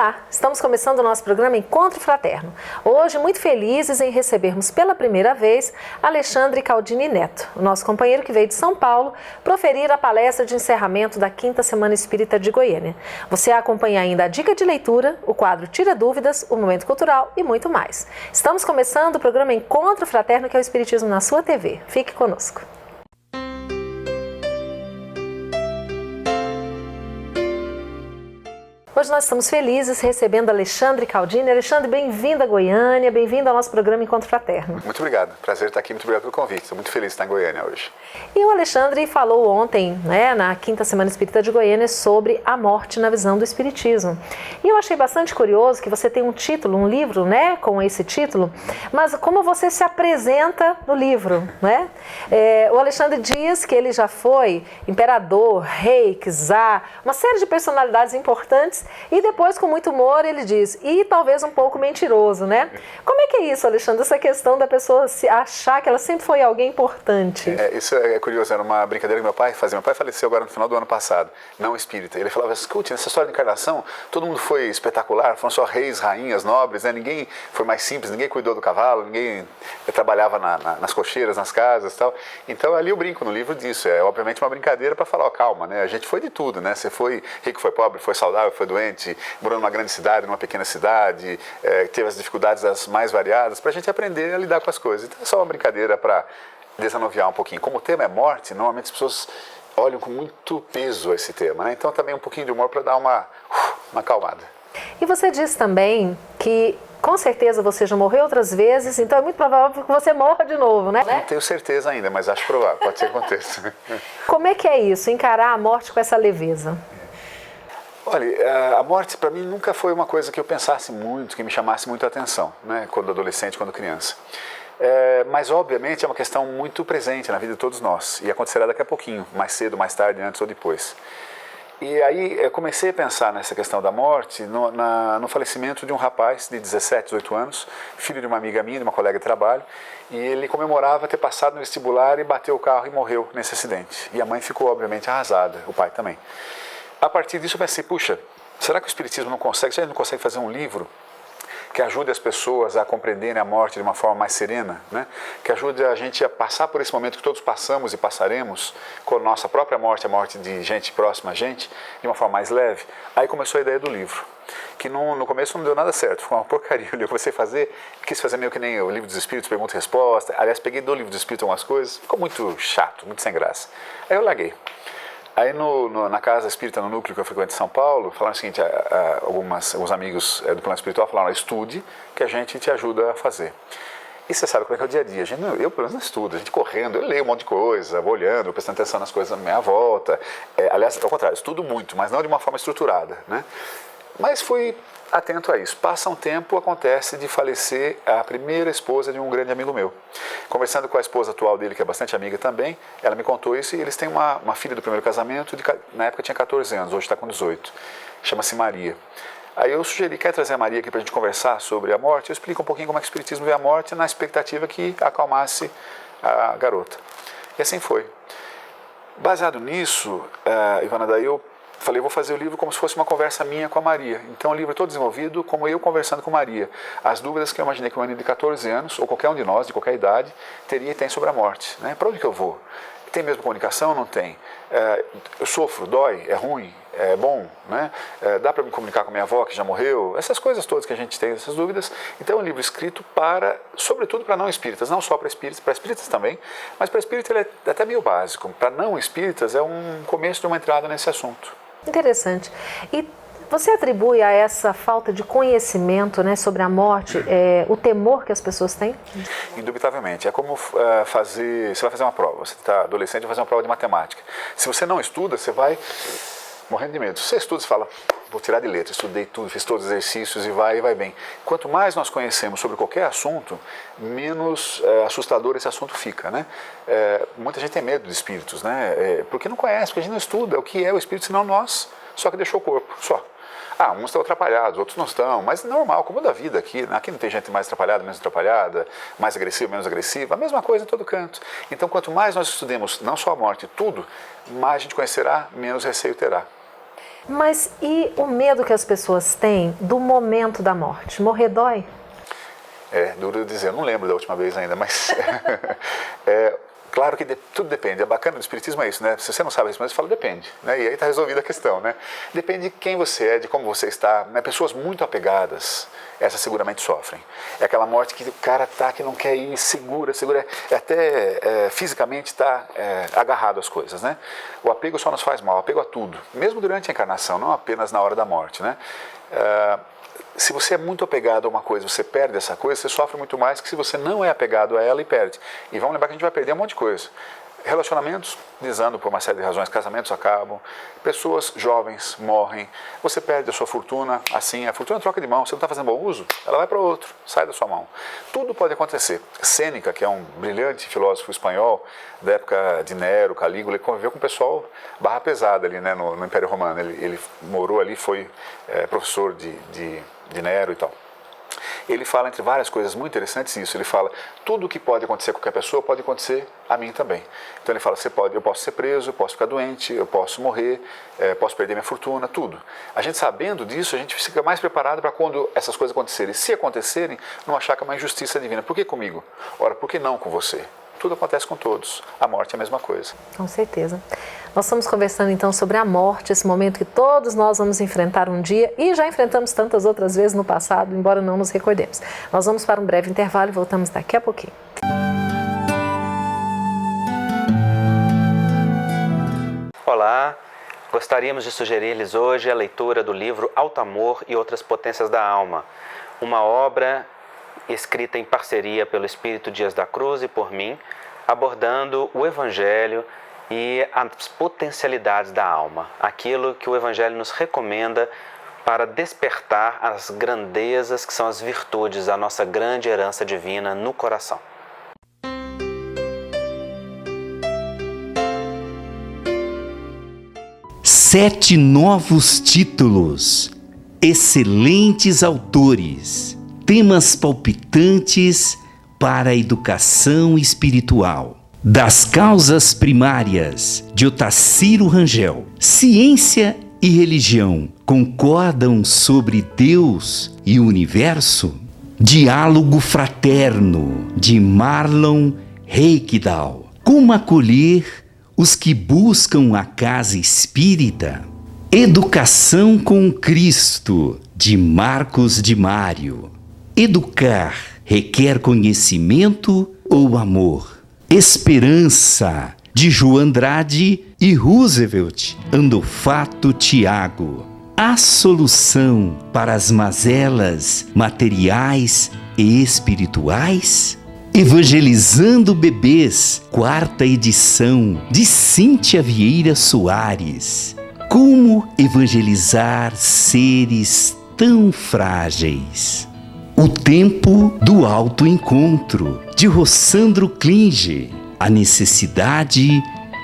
Olá, estamos começando o nosso programa Encontro Fraterno. Hoje, muito felizes em recebermos pela primeira vez Alexandre Caldini Neto, o nosso companheiro que veio de São Paulo proferir a palestra de encerramento da 5ª Semana Espírita de Goiânia. Você acompanha ainda a dica de leitura, o quadro Tira Dúvidas, o Momento Cultural e muito mais. Estamos começando o programa Encontro Fraterno, que é o Espiritismo na sua TV. Fique conosco. Hoje nós estamos felizes recebendo Alexandre Caldini. Alexandre, bem-vindo a Goiânia, bem-vindo ao nosso programa Encontro Fraterno. Muito obrigado, prazer estar aqui, muito obrigado pelo convite. Estou muito feliz de estar em Goiânia hoje. E o Alexandre falou ontem, na 5ª Semana Espírita de Goiânia, sobre a morte na visão do Espiritismo. E eu achei bastante curioso que você tem um título, um livro, com esse título, mas como você se apresenta no livro, o Alexandre diz que ele já foi imperador, rei, czar, uma série de personalidades importantes. E depois, com muito humor, ele diz, e talvez um pouco mentiroso, Como é que é isso, Alexandre, essa questão da pessoa se achar que ela sempre foi alguém importante? Isso é curioso, era uma brincadeira que meu pai fazia. Meu pai faleceu agora no final do ano passado, não espírita. Ele falava, escute, nessa história de encarnação, todo mundo foi espetacular, foram só reis, rainhas, nobres, ninguém foi mais simples, ninguém cuidou do cavalo, ninguém trabalhava nas cocheiras, nas casas e tal. Então, ali eu brinco no livro disso, é obviamente uma brincadeira para falar, calma, a gente foi de tudo, Você foi rico, foi pobre, foi saudável, foi doente, morou numa grande cidade, numa pequena cidade, teve as dificuldades as mais variadas, para a gente aprender a lidar com as coisas. Então é só uma brincadeira para desanuviar um pouquinho. Como o tema é morte, normalmente as pessoas olham com muito peso esse tema, Então também um pouquinho de humor para dar uma acalmada. E você diz também que com certeza você já morreu outras vezes, então é muito provável que você morra de novo, Não tenho certeza ainda, mas acho provável, pode ser que aconteça. Como é que é isso, encarar a morte com essa leveza? Olha, a morte para mim nunca foi uma coisa que eu pensasse muito, que me chamasse muito a atenção, quando adolescente, quando criança. Mas obviamente é uma questão muito presente na vida de todos nós e acontecerá daqui a pouquinho, mais cedo, mais tarde, antes ou depois. E aí eu comecei a pensar nessa questão da morte no falecimento de um rapaz de 17, 18 anos, filho de uma amiga minha, de uma colega de trabalho, e ele comemorava ter passado no vestibular e bateu o carro e morreu nesse acidente. E a mãe ficou obviamente arrasada, o pai também. A partir disso eu pensei, puxa, será que o Espiritismo não consegue, será que ele não consegue fazer um livro que ajude as pessoas a compreenderem a morte de uma forma mais serena, Que ajude a gente a passar por esse momento que todos passamos e passaremos com a nossa própria morte, a morte de gente próxima a gente, de uma forma mais leve. Aí começou a ideia do livro, que no começo não deu nada certo, foi uma porcaria. Eu comecei a fazer, quis fazer meio que nem o Livro dos Espíritos, pergunta e resposta. Aliás, peguei do Livro dos Espíritos algumas coisas, ficou muito chato, muito sem graça. Aí eu larguei. Aí na casa espírita, no núcleo que eu frequento em São Paulo, falaram o seguinte, alguns amigos do plano espiritual falaram, estude que a gente te ajuda a fazer. E você sabe como é que é o dia a dia, eu pelo menos não estudo, a gente correndo, eu leio um monte de coisa, vou olhando, prestando atenção nas coisas à minha volta, aliás, ao contrário, estudo muito, mas não de uma forma estruturada, Mas fui atento a isso. Passa um tempo, acontece de falecer a primeira esposa de um grande amigo meu. Conversando com a esposa atual dele, que é bastante amiga também, ela me contou isso e eles têm uma filha do primeiro casamento, na época tinha 14 anos, hoje está com 18. Chama-se Maria. Aí eu sugeri, quer trazer a Maria aqui para a gente conversar sobre a morte? Eu explico um pouquinho como é que o Espiritismo vê a morte na expectativa que acalmasse a garota. E assim foi. Baseado nisso, Ivana, daí eu falei, vou fazer o livro como se fosse uma conversa minha com a Maria. Então o livro é todo desenvolvido como eu conversando com Maria. As dúvidas que eu imaginei que um menino de 14 anos, ou qualquer um de nós, de qualquer idade, teria e tem sobre a morte. Para onde que eu vou? Tem mesmo comunicação? Não tem. Eu sofro, dói, é ruim, é bom, dá para me comunicar com minha avó que já morreu? Essas coisas todas que a gente tem, essas dúvidas. Então é um livro escrito sobretudo para não espíritas, não só para espíritas também, mas para espíritas ele é até meio básico. Para não espíritas é um começo de uma entrada nesse assunto. Interessante. E você atribui a essa falta de conhecimento sobre a morte o temor que as pessoas têm? Indubitavelmente. É como você vai fazer uma prova, você está adolescente, vai fazer uma prova de matemática. Se você não estuda, você vai morrendo de medo. Se você estuda, você fala, vou tirar de letra, estudei tudo, fiz todos os exercícios e vai bem. Quanto mais nós conhecemos sobre qualquer assunto, menos assustador esse assunto fica, muita gente tem medo de espíritos, porque não conhece, porque a gente não estuda o que é o espírito, senão nós, só que deixou o corpo, só. Uns estão atrapalhados, outros não estão, mas é normal, como da vida aqui. Aqui não tem gente mais atrapalhada, menos atrapalhada, mais agressiva, menos agressiva, a mesma coisa em todo canto. Então, quanto mais nós estudemos, não só a morte, tudo, mais a gente conhecerá, menos receio terá. Mas e o medo que as pessoas têm do momento da morte? Morrer dói? É, duro dizer, eu não lembro da última vez ainda, mas claro que tudo depende. É bacana do Espiritismo é isso, né? Se você não sabe responder, você fala depende, né? E aí está resolvida a questão, né? Depende de quem você é, de como você está, né? Pessoas muito apegadas, essas seguramente sofrem. É aquela morte que o cara tá, que não quer ir, segura, até fisicamente está agarrado às coisas, né? O apego só nos faz mal, o apego a tudo, mesmo durante a encarnação, não apenas na hora da morte, né? Se você é muito apegado a uma coisa, você perde essa coisa, você sofre muito mais que se você não é apegado a ela e perde. E vamos lembrar que a gente vai perder um monte de coisa. Relacionamentos desandam por uma série de razões, casamentos acabam, pessoas jovens morrem, você perde a sua fortuna, assim, a fortuna troca de mão, você não está fazendo bom uso, ela vai para outro, sai da sua mão. Tudo pode acontecer. Sêneca, que é um brilhante filósofo espanhol da época de Nero, Calígula, ele conviveu com o pessoal barra pesada ali, né, no Império Romano, ele morou ali, foi professor de Nero e tal. Ele fala, entre várias coisas muito interessantes, isso. Ele fala, tudo que pode acontecer a qualquer pessoa pode acontecer a mim também. Então ele fala, eu posso ser preso, eu posso ficar doente, eu posso morrer, posso perder minha fortuna, tudo. A gente sabendo disso, a gente fica mais preparado para quando essas coisas acontecerem. Se acontecerem, não achar que é uma injustiça divina. Por que comigo? Ora, por que não com você? Tudo acontece com todos. A morte é a mesma coisa. Com certeza. Nós estamos conversando então sobre a morte, esse momento que todos nós vamos enfrentar um dia e já enfrentamos tantas outras vezes no passado, embora não nos recordemos. Nós vamos para um breve intervalo e voltamos daqui a pouquinho. Olá, gostaríamos de sugerir-lhes hoje a leitura do livro Alto Amor e Outras Potências da Alma, uma obra escrita em parceria pelo Espírito Dias da Cruz e por mim, abordando o Evangelho e as potencialidades da alma, aquilo que o Evangelho nos recomenda para despertar as grandezas que são as virtudes da nossa grande herança divina no coração. Sete novos títulos, excelentes autores, temas palpitantes para a educação espiritual. Das causas primárias, de Otacílio Rangel. Ciência e religião concordam sobre Deus e o universo? Diálogo fraterno, de Marlon Reikdal. Como acolher os que buscam a casa espírita? Educação com Cristo, de Marcos de Mário. Educar requer conhecimento ou amor? Esperança, de João Andrade e Roosevelt Andofato Tiago. A solução para as mazelas materiais e espirituais? Evangelizando Bebês, 4ª edição, de Cíntia Vieira Soares. Como evangelizar seres tão frágeis? O tempo do autoencontro, de Rossandro Klinge. A necessidade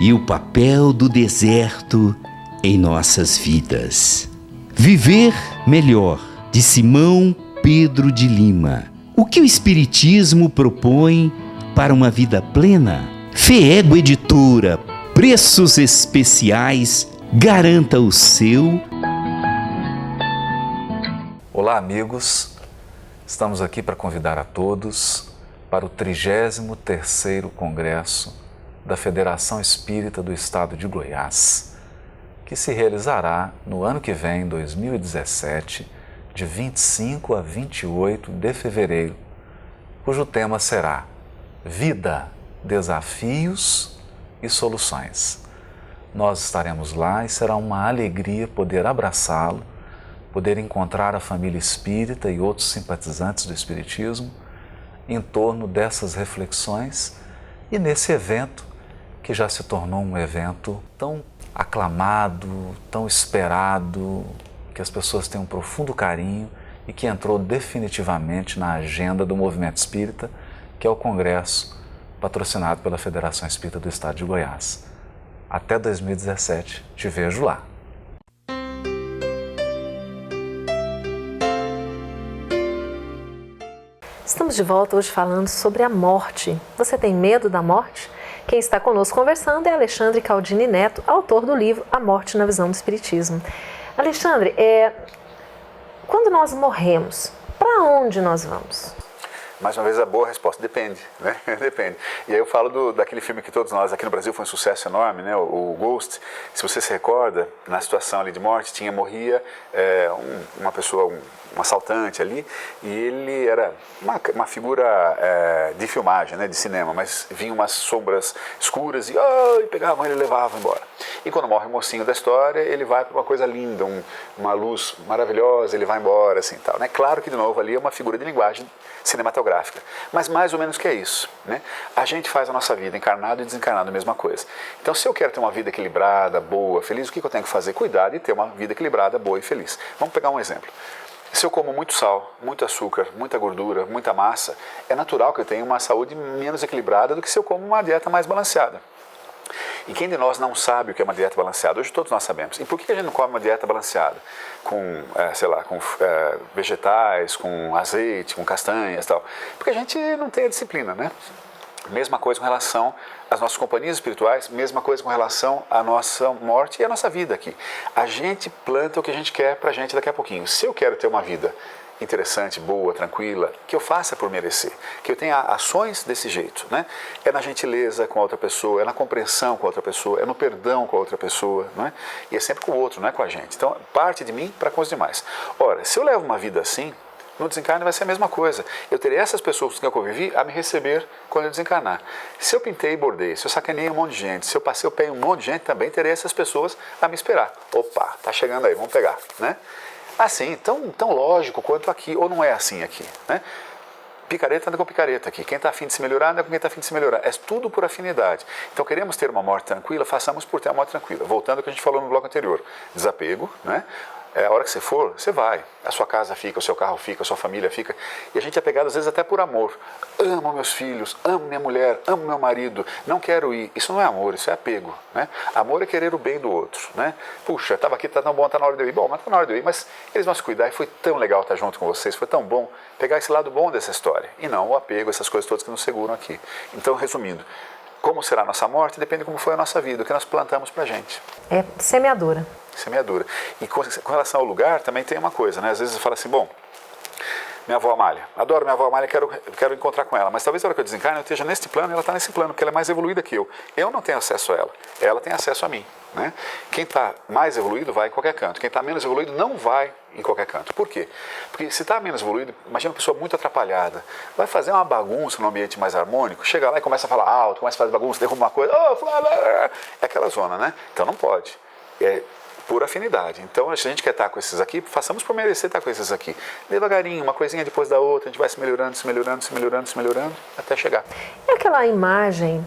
e o papel do deserto em nossas vidas. Viver melhor, de Simão Pedro de Lima. O que o Espiritismo propõe para uma vida plena? Feego Editora, preços especiais, garanta o seu. Olá, amigos. Estamos aqui para convidar a todos para o 33º Congresso da Federação Espírita do Estado de Goiás, que se realizará no ano que vem, 2017, de 25 a 28 de fevereiro, cujo tema será Vida, Desafios e Soluções. Nós estaremos lá e será uma alegria poder abraçá-lo, poder encontrar a família espírita e outros simpatizantes do Espiritismo em torno dessas reflexões e nesse evento que já se tornou um evento tão aclamado, tão esperado, que as pessoas têm um profundo carinho e que entrou definitivamente na agenda do movimento espírita, que é o Congresso patrocinado pela Federação Espírita do Estado de Goiás. Até 2017, te vejo lá. Estamos de volta hoje falando sobre a morte. Você tem medo da morte? Quem está conosco conversando é Alexandre Caldini Neto, autor do livro A Morte na Visão do Espiritismo. Alexandre, quando nós morremos, para onde nós vamos? Mais uma vez a boa resposta, depende, né? Depende. E aí eu falo daquele filme que todos nós aqui no Brasil foi um sucesso enorme, né? O Ghost. Se você se recorda, na situação ali de morte, morria uma pessoa, um assaltante ali, e ele era uma figura de filmagem, né? De cinema, mas vinham umas sombras escuras e pegavam ele e levavam embora. E quando morre o mocinho da história, ele vai para uma coisa linda, uma luz maravilhosa, ele vai embora, assim, tal, né? Claro que, de novo, ali é uma figura de linguagem cinematográfica, mas mais ou menos que é isso, né? A gente faz a nossa vida, encarnado e desencarnado, a mesma coisa. Então, se eu quero ter uma vida equilibrada, boa, feliz, o que eu tenho que fazer? Cuidar de ter uma vida equilibrada, boa e feliz. Vamos pegar um exemplo. Se eu como muito sal, muito açúcar, muita gordura, muita massa, é natural que eu tenha uma saúde menos equilibrada do que se eu como uma dieta mais balanceada. E quem de nós não sabe o que é uma dieta balanceada? Hoje todos nós sabemos. E por que a gente não come uma dieta balanceada? Com, vegetais, com azeite, com castanhas e tal? Porque a gente não tem a disciplina, né? Mesma coisa com relação às nossas companhias espirituais, mesma coisa com relação à nossa morte e à nossa vida aqui. A gente planta o que a gente quer pra gente daqui a pouquinho. Se eu quero ter uma vida interessante, boa, tranquila, que eu faça por merecer, que eu tenha ações desse jeito, né? É na gentileza com a outra pessoa, é na compreensão com a outra pessoa, é no perdão com a outra pessoa, não é? E é sempre com o outro, não é com a gente. Então, parte de mim para com os demais. Ora, se eu levo uma vida assim, no desencarne vai ser a mesma coisa. Eu terei essas pessoas com quem eu convivi a me receber quando eu desencarnar. Se eu pintei e bordei, se eu sacaneei um monte de gente, se eu passei o pé em um monte de gente, também terei essas pessoas a me esperar. Opa, tá chegando aí, vamos pegar, né? Assim, tão lógico quanto aqui, ou não é assim aqui, né? Picareta anda com picareta aqui, quem está afim de se melhorar anda com quem está afim de se melhorar, é tudo por afinidade. Então queremos ter uma morte tranquila, façamos por ter uma morte tranquila. Voltando ao que a gente falou no bloco anterior, desapego, né? A hora que você for, você vai. A sua casa fica, o seu carro fica, a sua família fica. E a gente é pegado às vezes até por amor. Amo meus filhos, amo minha mulher, amo meu marido, não quero ir. Isso não é amor, isso é apego, né? Amor é querer o bem do outro, né? Puxa, estava aqui, tá tão bom, tá na hora de eu ir. Bom, mas tá na hora de eu ir, mas eles vão se cuidar e foi tão legal estar junto com vocês, foi tão bom pegar esse lado bom dessa história. E não o apego, essas coisas todas que nos seguram aqui. Então, resumindo, como será a nossa morte depende de como foi a nossa vida, o que nós plantamos pra gente. É semeadura. Semeadura. E com relação ao lugar, também tem uma coisa, né? Às vezes você fala assim, bom, minha avó Amália, adoro minha avó Amália, quero encontrar com ela, mas talvez na hora que eu desencarne eu esteja neste plano e ela está nesse plano, porque ela é mais evoluída que eu. Eu não tenho acesso a ela tem acesso a mim, né? Quem está mais evoluído vai em qualquer canto, quem está menos evoluído não vai em qualquer canto. Por quê? Porque se está menos evoluído, imagina uma pessoa muito atrapalhada, vai fazer uma bagunça num ambiente mais harmônico, chega lá e começa a falar alto, começa a fazer bagunça, derruba uma coisa, é aquela zona, né? Então não pode. Por afinidade. Então, se a gente quer estar com esses aqui, façamos por merecer estar com esses aqui. Devagarinho, uma coisinha depois da outra, a gente vai se melhorando, até chegar. É aquela imagem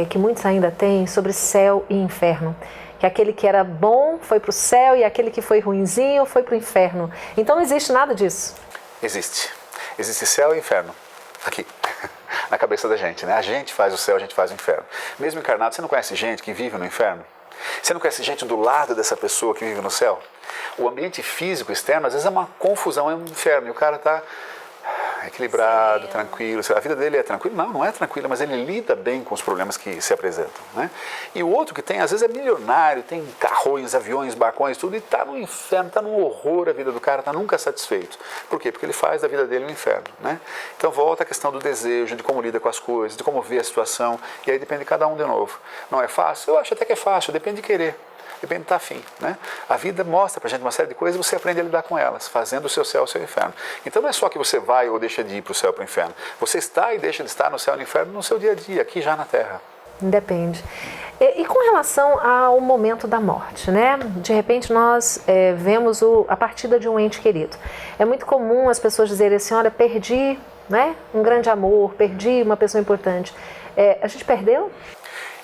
que muitos ainda têm sobre céu e inferno. Que aquele que era bom foi para o céu e aquele que foi ruinzinho foi para o inferno. Então não existe nada disso. Existe. Existe céu e inferno. Aqui. Na cabeça da gente, né? A gente faz o céu, a gente faz o inferno. Mesmo encarnado, você não conhece gente que vive no inferno? Você não conhece gente do lado dessa pessoa que vive no céu? O ambiente físico externo, às vezes é uma confusão, é um inferno, e o cara está equilibrado, tranquilo. A vida dele é tranquila? Não é tranquila, mas ele lida bem com os problemas que se apresentam, né? E o outro que tem, às vezes é milionário, tem carrões, aviões, barcões, tudo, e está no inferno, está num horror a vida do cara, está nunca satisfeito. Por quê? Porque ele faz da vida dele um inferno, né? Então volta a questão do desejo, de como lida com as coisas, de como vê a situação, e aí depende de cada um de novo. Não é fácil? Eu acho até que é fácil, depende de querer. Depende de estar afim, né? A vida mostra pra gente uma série de coisas e você aprende a lidar com elas, fazendo o seu céu, o seu inferno. Então não é só que você vai ou deixa de ir para o céu ou para o inferno. Você está e deixa de estar no céu e no inferno no seu dia a dia, aqui já na Terra. Depende. E com relação ao momento da morte, né? De repente nós vemos a partida de um ente querido. É muito comum as pessoas dizerem assim, olha, perdi, né, um grande amor, perdi uma pessoa importante. A gente perdeu?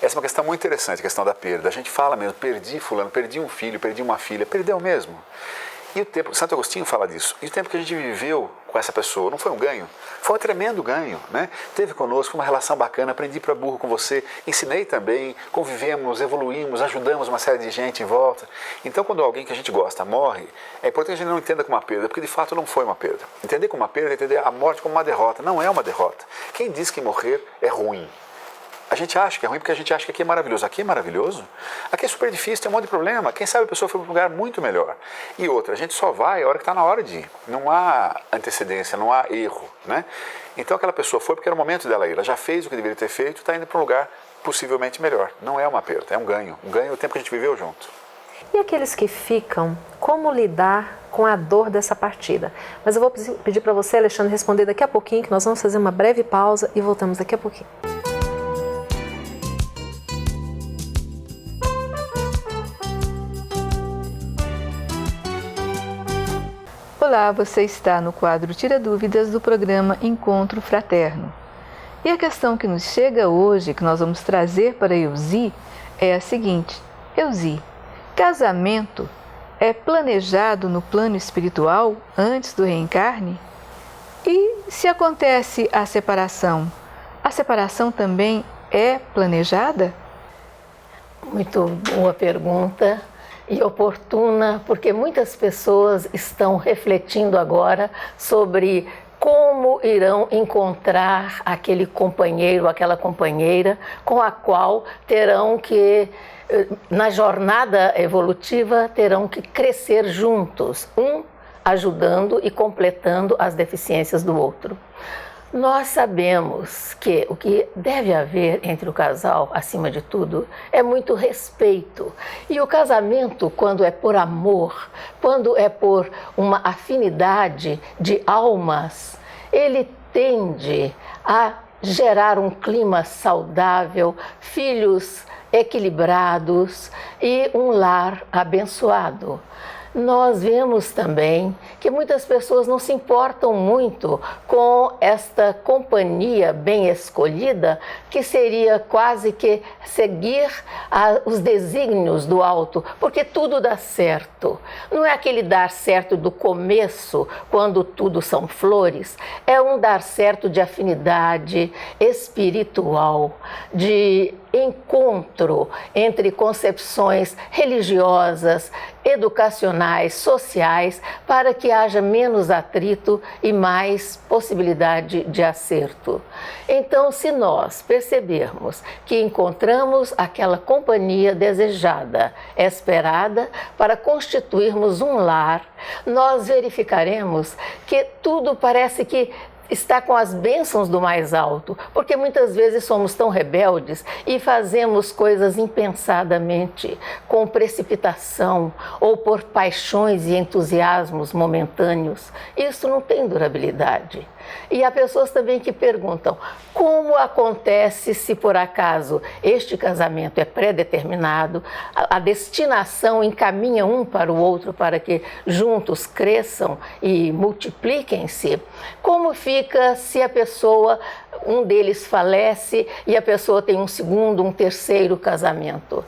Essa é uma questão muito interessante, a questão da perda. A gente fala mesmo, perdi fulano, perdi um filho, perdi uma filha, perdeu mesmo. E o tempo, Santo Agostinho fala disso, e o tempo que a gente viveu com essa pessoa, não foi um ganho? Foi um tremendo ganho, né? Teve conosco uma relação bacana, aprendi para burro com você, ensinei também, convivemos, evoluímos, ajudamos uma série de gente em volta. Então quando alguém que a gente gosta morre, é importante que a gente não entenda como uma perda, porque de fato não foi uma perda. Entender como uma perda é entender a morte como uma derrota, não é uma derrota. Quem diz que morrer é ruim? A gente acha que é ruim porque a gente acha que aqui é maravilhoso. Aqui é maravilhoso? Aqui é super difícil, tem um monte de problema. Quem sabe a pessoa foi para um lugar muito melhor. E outra, a gente só vai a hora que está na hora de ir. Não há antecedência, não há erro, né? Então aquela pessoa foi porque era o momento dela ir. Ela já fez o que deveria ter feito, está indo para um lugar possivelmente melhor. Não é uma perda, é um ganho. Um ganho é o tempo que a gente viveu junto. E aqueles que ficam, como lidar com a dor dessa partida? Mas eu vou pedir para você, Alexandre, responder daqui a pouquinho, que nós vamos fazer uma breve pausa e voltamos daqui a pouquinho. Olá, você está no quadro Tira Dúvidas do programa Encontro Fraterno. E a questão que nos chega hoje, que nós vamos trazer para Elzi, é a seguinte: Elzi, casamento é planejado no plano espiritual antes do reencarne? E se acontece a separação também é planejada? Muito boa pergunta e oportuna, porque muitas pessoas estão refletindo agora sobre como irão encontrar aquele companheiro, aquela companheira com a qual terão que, na jornada evolutiva, terão que crescer juntos, um ajudando e completando as deficiências do outro. Nós sabemos que o que deve haver entre o casal, acima de tudo, é muito respeito. E o casamento, quando é por amor, quando é por uma afinidade de almas, ele tende a gerar um clima saudável, filhos equilibrados e um lar abençoado. Nós vemos também que muitas pessoas não se importam muito com esta companhia bem escolhida, que seria quase que seguir os desígnios do alto, porque tudo dá certo. Não é aquele dar certo do começo, quando tudo são flores, é um dar certo de afinidade espiritual, de encontro entre concepções religiosas, educacionais, sociais, para que haja menos atrito e mais possibilidade de acerto. Então, se nós percebermos que encontramos aquela companhia desejada, esperada, para constituirmos um lar, nós verificaremos que tudo parece que está com as bênçãos do mais alto, porque muitas vezes somos tão rebeldes e fazemos coisas impensadamente, com precipitação ou por paixões e entusiasmos momentâneos. Isso não tem durabilidade. E há pessoas também que perguntam: como acontece se por acaso este casamento é pré-determinado, a destinação encaminha um para o outro para que juntos cresçam e multipliquem-se? Como fica se a pessoa, um deles falece e a pessoa tem um segundo, um terceiro casamento?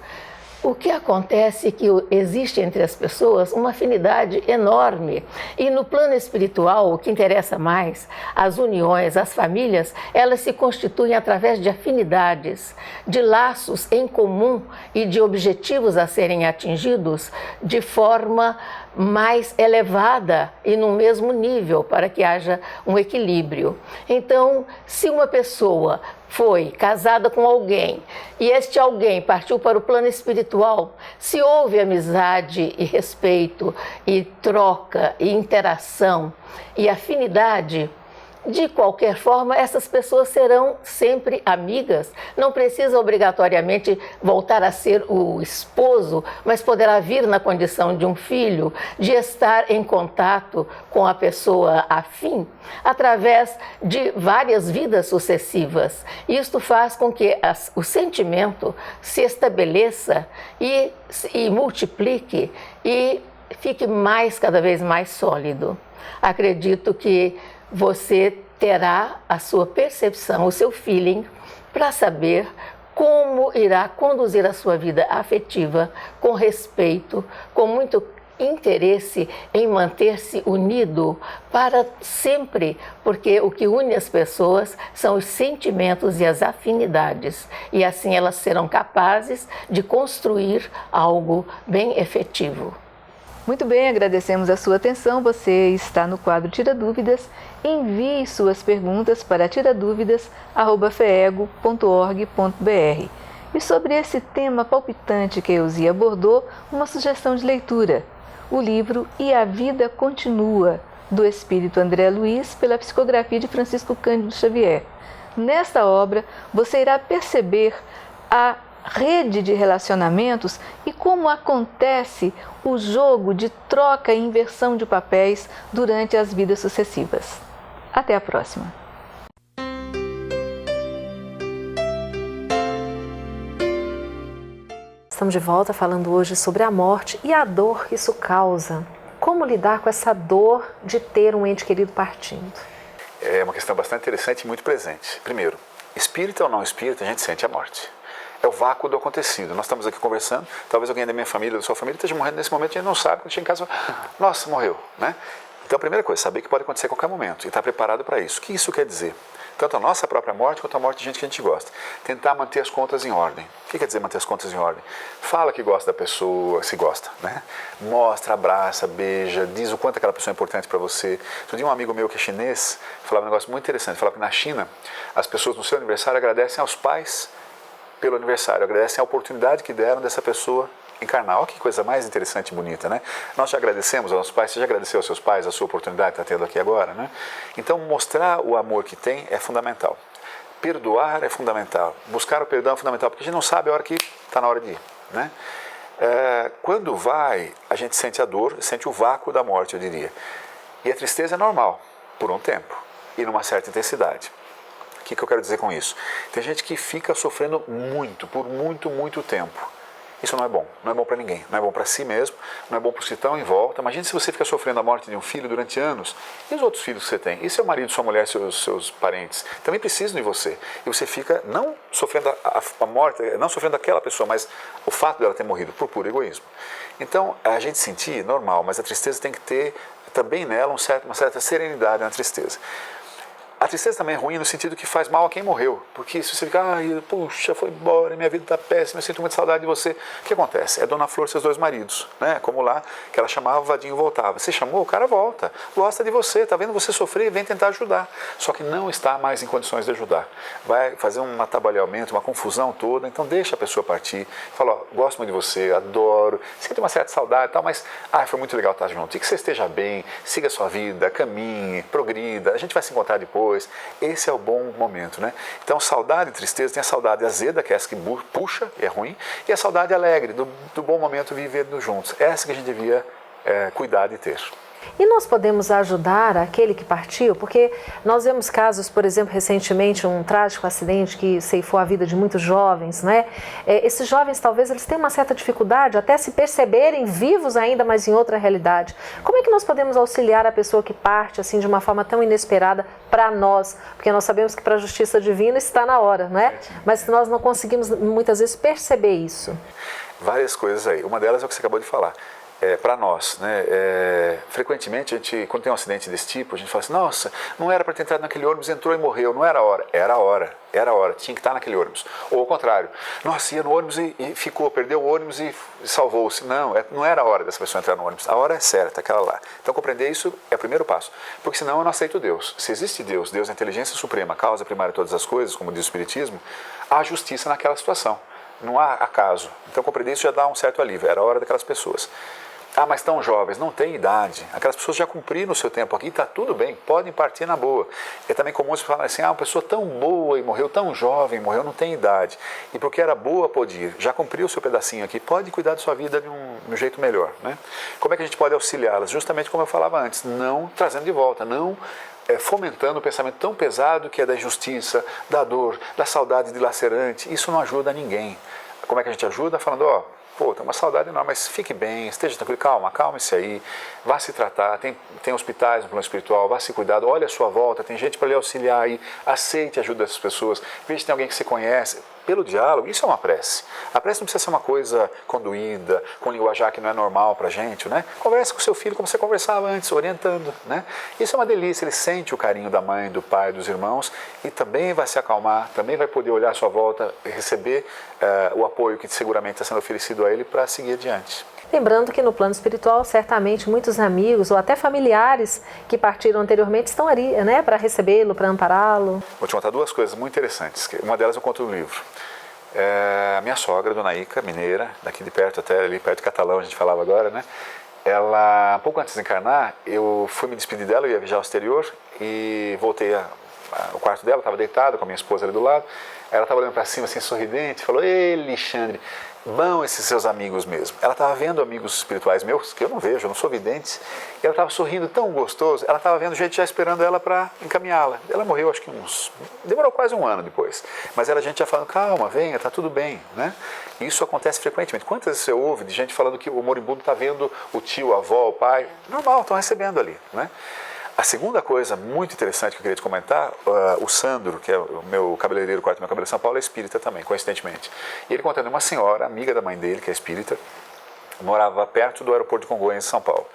O que acontece é que existe entre as pessoas uma afinidade enorme. E no plano espiritual, o que interessa mais, as uniões, as famílias, elas se constituem através de afinidades, de laços em comum e de objetivos a serem atingidos de forma mais elevada e no mesmo nível, para que haja um equilíbrio. Então, se uma pessoa foi casada com alguém e este alguém partiu para o plano espiritual, se houve amizade e respeito e troca e interação e afinidade, de qualquer forma, essas pessoas serão sempre amigas. Não precisa obrigatoriamente voltar a ser o esposo, mas poderá vir na condição de um filho, de estar em contato com a pessoa afim, através de várias vidas sucessivas. Isto faz com que o sentimento se estabeleça e multiplique e fique cada vez mais sólido. Acredito que você terá a sua percepção, o seu feeling, para saber como irá conduzir a sua vida afetiva, com respeito, com muito interesse em manter-se unido para sempre, porque o que une as pessoas são os sentimentos e as afinidades, e assim elas serão capazes de construir algo bem efetivo. Muito bem, agradecemos a sua atenção. Você está no quadro Tira Dúvidas. Envie suas perguntas para tiraduvidas@feego.org.br. E sobre esse tema palpitante que a Elzi abordou, uma sugestão de leitura: o livro E a Vida Continua, do espírito André Luiz, pela psicografia de Francisco Cândido Xavier. Nesta obra, você irá perceber a rede de relacionamentos e como acontece o jogo de troca e inversão de papéis durante as vidas sucessivas. Até a próxima! Estamos de volta falando hoje sobre a morte e a dor que isso causa. Como lidar com essa dor de ter um ente querido partindo? É uma questão bastante interessante e muito presente. Primeiro, espírita ou não espírita, a gente sente a morte. É o vácuo do acontecido. Nós estamos aqui conversando, talvez alguém da minha família, da sua família, esteja morrendo nesse momento e a gente não sabe, quando chega em casa, nossa, morreu, né? Então, a primeira coisa, saber que pode acontecer a qualquer momento e estar preparado para isso. O que isso quer dizer? Tanto a nossa própria morte quanto a morte de gente que a gente gosta. Tentar manter as contas em ordem. O que quer dizer manter as contas em ordem? Fala que gosta da pessoa, se gosta, né? Mostra, abraça, beija, diz o quanto aquela pessoa é importante para você. Outro dia um amigo meu que é chinês falava um negócio muito interessante. Falava que na China, as pessoas no seu aniversário agradecem aos pais pelo aniversário, agradecem a oportunidade que deram dessa pessoa encarnar. Olha que coisa mais interessante e bonita, né? Nós já agradecemos aos nossos pais, você já agradeceu aos seus pais a sua oportunidade que está tendo aqui agora, né? Então, mostrar o amor que tem é fundamental. Perdoar é fundamental. Buscar o perdão é fundamental, porque a gente não sabe a hora que está na hora de ir, né? Quando vai, a gente sente a dor, sente o vácuo da morte, eu diria. E a tristeza é normal, por um tempo, e numa certa intensidade. O que eu quero dizer com isso? Tem gente que fica sofrendo muito, por muito tempo. Isso não é bom para ninguém, não é bom para si mesmo, não é bom para os que estão em volta. Imagine se você fica sofrendo a morte de um filho durante anos, e os outros filhos que você tem? E seu marido, sua mulher, seus parentes? Também precisam de você. E você fica não sofrendo a morte, não sofrendo aquela pessoa, mas o fato dela ter morrido por puro egoísmo. Então, a gente sentir normal, mas a tristeza tem que ter também nela uma certa serenidade na tristeza. A tristeza também é ruim no sentido que faz mal a quem morreu, porque se você fica, puxa, foi embora, minha vida está péssima, eu sinto muita saudade de você. O que acontece? É Dona Flor, seus dois maridos, né? Como lá, que ela chamava, o Vadinho voltava. Você chamou, o cara volta, gosta de você, está vendo você sofrer e vem tentar ajudar. Só que não está mais em condições de ajudar. Vai fazer um atabalhamento, uma confusão toda, então deixa a pessoa partir. Fala, ó, gosto muito de você, adoro, sinto uma certa saudade e tal, mas foi muito legal estar junto. E que você esteja bem, siga a sua vida, caminhe, progrida, a gente vai se encontrar depois. Esse é o bom momento, né? Então, saudade e tristeza, tem a saudade azeda, que é essa que puxa, é ruim, e a saudade alegre, do bom momento vivendo juntos. Essa que a gente devia cuidar de ter. E nós podemos ajudar aquele que partiu? Porque nós vemos casos, por exemplo, recentemente, um trágico acidente que ceifou a vida de muitos jovens, né? Esses jovens, talvez, eles tenham uma certa dificuldade até se perceberem vivos ainda, mas em outra realidade. Como é que nós podemos auxiliar a pessoa que parte, assim, de uma forma tão inesperada para nós? Porque nós sabemos que para a justiça divina está na hora, não é? Mas nós não conseguimos, muitas vezes, perceber isso. Várias coisas aí. Uma delas é o que você acabou de falar. Para nós, né? Frequentemente, a gente, quando tem um acidente desse tipo, a gente fala assim, nossa, não era para ter entrado naquele ônibus, entrou e morreu, não era a hora. Era a hora, tinha que estar naquele ônibus. Ou ao contrário, nossa, ia no ônibus e ficou, perdeu o ônibus e salvou-se. Não era a hora dessa pessoa entrar no ônibus, a hora é certa, aquela lá. Então, compreender isso é o primeiro passo, porque senão eu não aceito Deus. Se existe Deus, Deus é a inteligência suprema, a causa primária de todas as coisas, como diz o Espiritismo, há justiça naquela situação. Não há acaso. Então, compreender isso já dá um certo alívio. Era a hora daquelas pessoas. Mas tão jovens, não tem idade. Aquelas pessoas já cumpriram o seu tempo aqui, está tudo bem, podem partir na boa. É também comum você falar assim, uma pessoa tão boa e morreu tão jovem, morreu, não tem idade. E porque era boa, pode ir. Já cumpriu o seu pedacinho aqui, pode cuidar da sua vida de um jeito melhor, né? Como é que a gente pode auxiliá-las? Justamente como eu falava antes, não trazendo de volta, não fomentando o pensamento tão pesado que é da injustiça, da dor, da saudade dilacerante. Isso não ajuda ninguém. Como é que a gente ajuda? Falando, tem uma saudade enorme, mas fique bem, esteja tranquilo, calma-se aí, vá se tratar, tem hospitais no plano espiritual, vá se cuidar, olhe a sua volta, tem gente para lhe auxiliar aí, aceite a ajuda dessas pessoas, veja se tem alguém que você conhece, pelo diálogo, isso é uma prece. A prece não precisa ser uma coisa conduída, com linguajar que não é normal para a gente, né? Converse com seu filho como você conversava antes, orientando, né? Isso é uma delícia, ele sente o carinho da mãe, do pai, dos irmãos e também vai se acalmar, também vai poder olhar à sua volta e receber o apoio que seguramente está sendo oferecido a ele para seguir adiante. Lembrando que no plano espiritual, certamente, muitos amigos ou até familiares que partiram anteriormente estão ali, né, para recebê-lo, para ampará-lo. Vou te contar duas coisas muito interessantes. Uma delas eu conto no livro. A minha sogra, Dona Ica, mineira, daqui de perto, até ali perto de Catalão, a gente falava agora, né? Ela, pouco antes de encarnar, eu fui me despedir dela, eu ia viajar ao exterior e voltei ao quarto dela, estava deitado com a minha esposa ali do lado. Ela estava olhando para cima assim, sorridente, falou: "Ei, Alexandre, vão esses seus amigos mesmo." Ela estava vendo amigos espirituais meus, que eu não vejo, eu não sou vidente, e ela estava sorrindo tão gostoso, ela estava vendo gente já esperando ela para encaminhá-la. Ela morreu acho que demorou quase um ano depois, mas a gente já falando: "Calma, venha, tá tudo bem", né? Isso acontece frequentemente. Quantas vezes você ouve de gente falando que o moribundo está vendo o tio, a avó, o pai? Normal, estão recebendo ali, né? A segunda coisa muito interessante que eu queria te comentar, o Sandro, que é o meu cabeleireiro, o quarto do meu cabelo em São Paulo, é espírita também, coincidentemente. E ele contando uma senhora, amiga da mãe dele, que é espírita, morava perto do aeroporto de Congonhas, em São Paulo.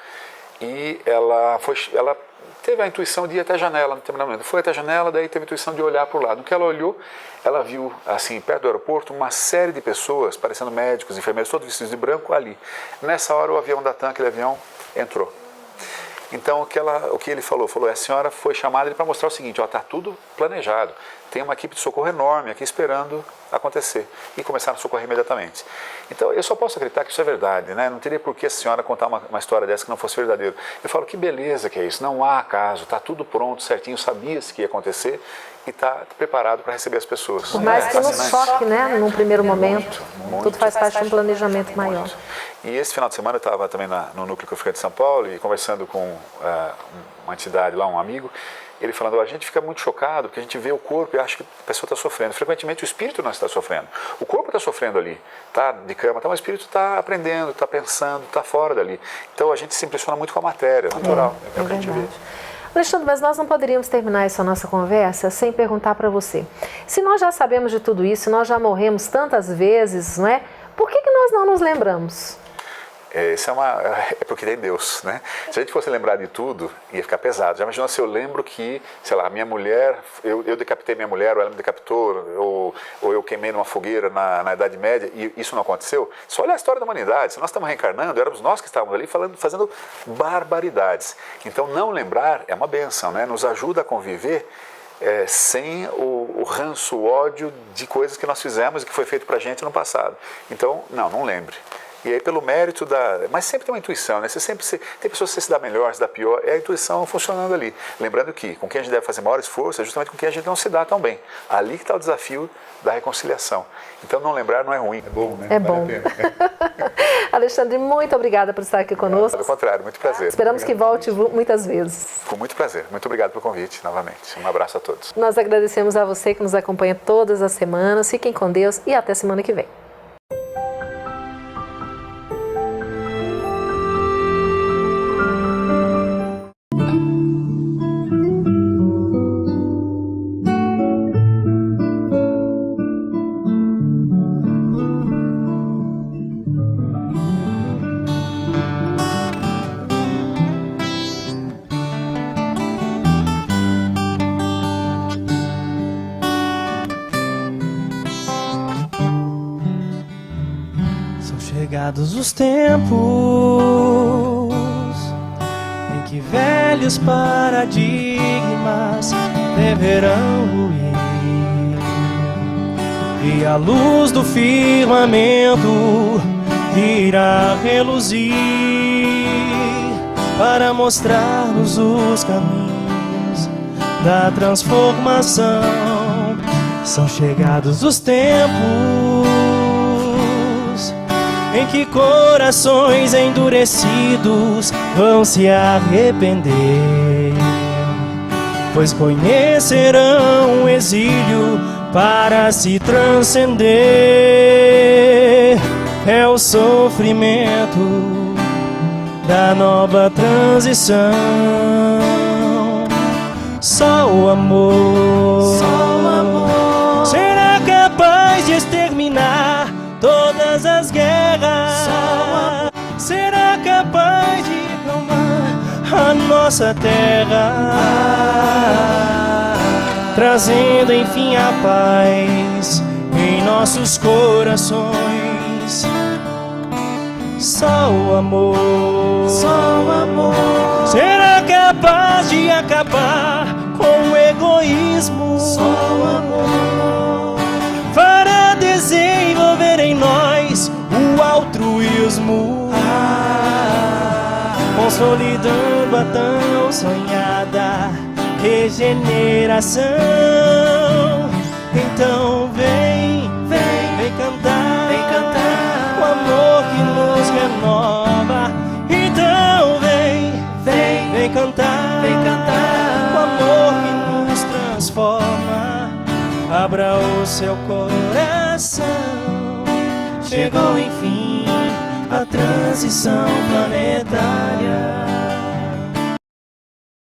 E ela teve a intuição de ir até a janela, no determinado momento. Foi até a janela, daí teve a intuição de olhar para o lado. No que ela olhou, ela viu, assim, perto do aeroporto, uma série de pessoas, parecendo médicos, enfermeiros, todos vestidos de branco ali. Nessa hora, o avião da TAM, aquele avião, entrou. Então, o que ele falou, a senhora foi chamada para mostrar o seguinte: está tudo planejado, tem uma equipe de socorro enorme aqui esperando acontecer. E começaram a socorrer imediatamente. Então, eu só posso acreditar que isso é verdade, né? Não teria por que a senhora contar uma história dessa que não fosse verdadeira. Eu falo: que beleza que é isso, não há acaso, está tudo pronto, certinho, sabia-se que ia acontecer e está preparado para receber as pessoas. Por mais que nos choque, né, num primeiro momento, tudo faz parte de um planejamento maior. E esse final de semana eu estava também no núcleo que eu fiquei de São Paulo e conversando com uma entidade lá, um amigo, ele falando: a gente fica muito chocado porque a gente vê o corpo e acha que a pessoa está sofrendo. Frequentemente o espírito não está sofrendo. O corpo está sofrendo ali, está de cama, mas o espírito está aprendendo, está pensando, está fora dali. Então a gente se impressiona muito com a matéria, natural. É o que a gente vê. Alexandre, mas nós não poderíamos terminar essa nossa conversa sem perguntar para você. Se nós já sabemos de tudo isso, nós já morremos tantas vezes, não é? Por que nós não nos lembramos? Isso é porque tem Deus, né? Se a gente fosse lembrar de tudo, ia ficar pesado. Já imaginou se eu lembro que, sei lá, minha mulher, eu decapitei minha mulher, ou ela me decapitou, ou eu queimei numa fogueira na Idade Média, e isso não aconteceu? Só olha a história da humanidade. Se nós estamos reencarnando, éramos nós que estávamos ali fazendo barbaridades. Então, não lembrar é uma bênção, né? Nos ajuda a conviver sem o ranço, o ódio de coisas que nós fizemos e que foi feito pra gente no passado. Então, não lembre. E aí, pelo mérito Mas sempre tem uma intuição, né? Tem pessoas que você se dá melhor, se dá pior, é a intuição funcionando ali. Lembrando que com quem a gente deve fazer maior esforço é justamente com quem a gente não se dá tão bem. Ali que está o desafio da reconciliação. Então, não lembrar não é ruim. É bom, né? É bom. Alexandre, muito obrigada por estar aqui conosco. Pelo contrário, muito prazer. Esperamos que volte muitas vezes. Com muito prazer. Muito obrigado pelo convite, novamente. Um abraço a todos. Nós agradecemos a você que nos acompanha todas as semanas. Fiquem com Deus e até semana que vem. Chegados os tempos em que velhos paradigmas deverão ruir e a luz do firmamento irá reluzir para mostrar-nos os caminhos da transformação. São chegados os tempos em que corações endurecidos vão se arrepender, pois conhecerão o exílio para se transcender. É o sofrimento da nova transição. Só o amor será capaz de exterminar todas as guerras. Será capaz de acalmar a nossa terra, trazendo enfim a paz em nossos corações. Só o amor, só o amor será capaz de acabar com o egoísmo. Só o amor fará desenvolver em nós o altruísmo, consolidando a tão sonhada regeneração. Então vem cantar, o amor que nos renova. Então vem cantar, o amor que nos transforma. Abra o seu coração, chegou enfim a transição planetária.